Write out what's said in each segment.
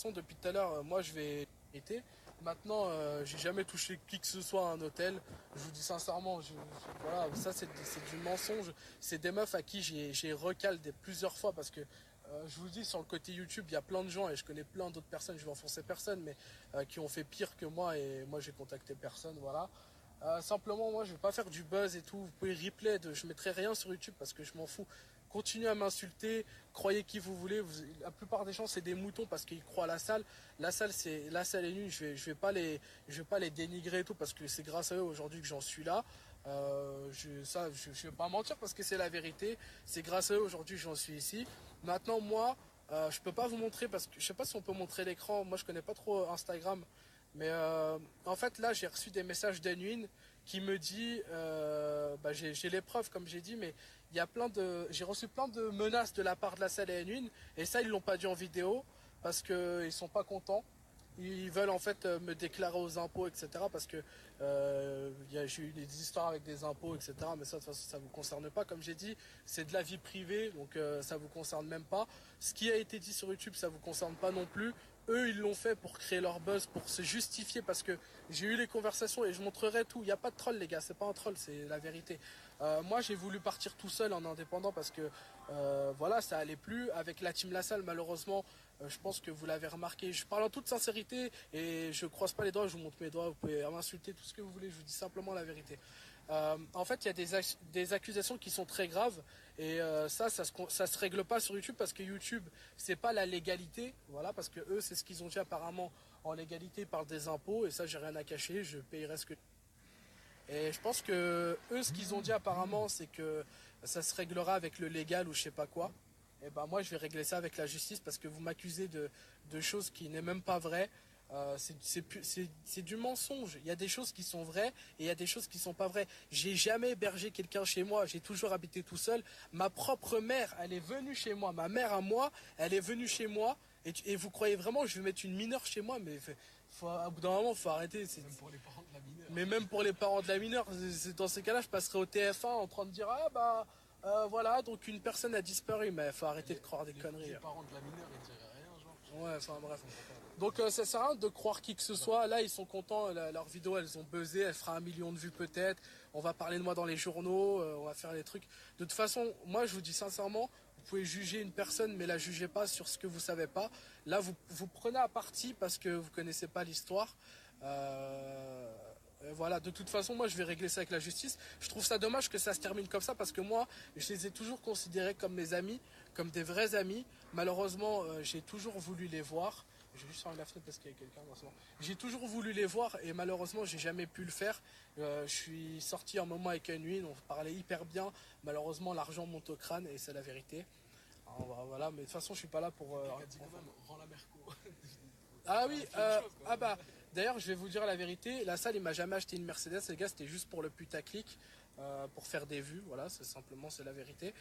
Depuis tout à l'heure, moi je vais été. Maintenant, j'ai jamais touché qui que ce soit à un hôtel. Je vous dis sincèrement, voilà, ça c'est du mensonge. C'est des meufs à qui j'ai recalé plusieurs fois parce que je vous dis sur le côté YouTube, il y a plein de gens et je connais plein d'autres personnes. Je vais enfoncer personne, mais qui ont fait pire que moi et moi j'ai contacté personne. Voilà. Simplement, moi, je vais pas faire du buzz et tout. Vous pouvez replay, je mettrai rien sur YouTube parce que je m'en fous. Continuez à m'insulter, croyez qui vous voulez. La plupart des gens, c'est des moutons parce qu'ils croient à la salle. La salle est nulle. Je vais pas les dénigrer et tout parce que c'est grâce à eux aujourd'hui que j'en suis là. Je vais pas mentir parce que c'est la vérité. C'est grâce à eux aujourd'hui que j'en suis ici. Maintenant, moi, je peux pas vous montrer parce que je sais pas si on peut montrer l'écran. Moi, je connais pas trop Instagram. Mais en fait, là, j'ai reçu des messages d'Enwin qui me dit, j'ai les preuves, comme j'ai dit, mais il y a j'ai reçu plein de menaces de la part de la salle à Enwin, et ça, ils l'ont pas dit en vidéo parce qu'ils sont pas contents. Ils veulent en fait me déclarer aux impôts, etc. Parce que j'ai eu des histoires avec des impôts, etc. Mais ça, de toute façon, ça vous concerne pas. Comme j'ai dit, c'est de la vie privée, donc ça vous concerne même pas. Ce qui a été dit sur YouTube, ça vous concerne pas non plus. Eux, ils l'ont fait pour créer leur buzz, pour se justifier, parce que j'ai eu les conversations et je montrerai tout. Il n'y a pas de troll, les gars, c'est pas un troll, c'est la vérité. Moi, j'ai voulu partir tout seul en indépendant parce que voilà, ça allait plus. Avec la team La Salle, malheureusement, je pense que vous l'avez remarqué. Je parle en toute sincérité et je croise pas les doigts, je vous montre mes doigts, vous pouvez m'insulter, tout ce que vous voulez, je vous dis simplement la vérité. En fait, il y a des accusations qui sont très graves et ça se règle pas sur YouTube parce que YouTube, c'est pas la légalité, voilà, parce que eux, c'est ce qu'ils ont dit apparemment en légalité par des impôts et ça, j'ai rien à cacher, je payerai ce que. Et je pense que eux, ce qu'ils ont dit apparemment, c'est que ça se réglera avec le légal ou je sais pas quoi. Et ben moi, je vais régler ça avec la justice parce que vous m'accusez de choses qui n'est même pas vraies. C'est du mensonge. Il y a des choses qui sont vraies et il y a des choses qui sont pas vraies. J'ai jamais hébergé quelqu'un chez moi. J'ai toujours habité tout seul. Ma propre mère, elle est venue chez moi. Ma mère à moi, elle est venue chez moi. Et vous croyez vraiment que je vais mettre une mineure chez moi? Mais au bout d'un moment, faut arrêter. Même pour les parents de la mineure. Mais même pour les parents de la mineure, dans ces cas-là, je passerai au TF1 en train de dire ah bah voilà, donc une personne a disparu. Mais faut arrêter de croire des conneries. Les parents de la mineure, ils diraient rien, genre. Ouais, enfin bref. Donc ça sert à rien de croire qui que ce soit. Là, ils sont contents. Leurs vidéos, elles ont buzzé. Elle fera 1 million de vues peut-être. On va parler de moi dans les journaux. On va faire des trucs. De toute façon, moi, je vous dis sincèrement, vous pouvez juger une personne, mais la jugez pas sur ce que vous savez pas. Là, vous prenez à partie parce que vous connaissez pas l'histoire. Voilà, de toute façon, moi je vais régler ça avec la justice. Je trouve ça dommage que ça se termine comme ça parce que moi, je les ai toujours considérés comme mes amis, comme des vrais amis. Malheureusement, j'ai toujours voulu les voir. Je vais juste fermer la fenêtre parce qu'il y a quelqu'un dans ce moment. J'ai toujours voulu les voir et malheureusement, j'ai jamais pu le faire. Je suis sorti un moment avec une on parlait hyper bien. Malheureusement, l'argent monte au crâne et c'est la vérité. Alors, voilà, mais de toute façon, je suis pas là pour. Quelqu'un dit quand même, rends la Merco. Ah oui, d'ailleurs, je vais vous dire la vérité, la salle, il m'a jamais acheté une Mercedes, les gars, c'était juste pour le putaclic, pour faire des vues, voilà, c'est la vérité.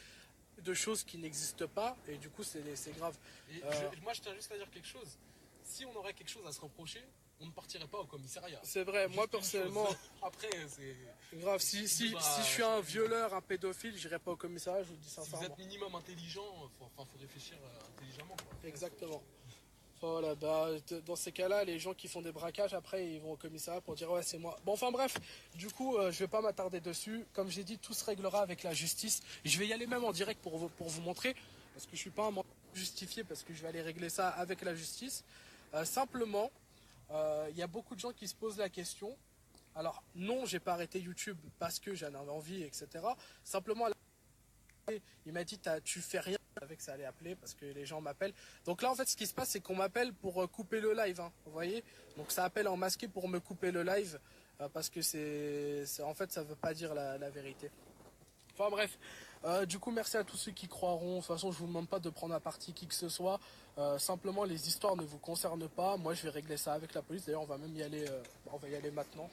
De choses qui n'existent pas, et du coup, c'est grave. Et moi, je tiens juste à dire quelque chose. Si on aurait quelque chose à se reprocher, on ne partirait pas au commissariat. C'est vrai, juste moi personnellement, après, c'est grave, si je suis un violeur, un pédophile, j'irai pas au commissariat, je vous le dis si vous sincèrement. êtes minimum intelligent, faut réfléchir intelligemment. Quoi. Exactement. Voilà, dans ces cas-là, les gens qui font des braquages, après, ils vont au commissariat pour dire ouais, c'est moi. Bon, enfin bref, du coup, je vais pas m'attarder dessus. Comme j'ai dit, tout se réglera avec la justice. Je vais y aller même en direct pour vous montrer, parce que je suis pas un menteur justifié, parce que je vais aller régler ça avec la justice. Simplement, il y a beaucoup de gens qui se posent la question. Alors, non, j'ai pas arrêté YouTube parce que j'en avais envie, etc. Simplement, il m'a dit tu fais rien. Je savais que ça allait appeler parce que les gens m'appellent. Donc là en fait ce qui se passe c'est qu'on m'appelle pour couper le live, hein, vous voyez. Donc ça appelle en masqué pour me couper le live parce que en fait ça veut pas dire la vérité. Enfin bref, du coup merci à tous ceux qui croiront. De toute façon je vous demande pas de prendre à partie qui que ce soit. Simplement les histoires ne vous concernent pas. Moi je vais régler ça avec la police. D'ailleurs on va même y aller, on va y aller maintenant.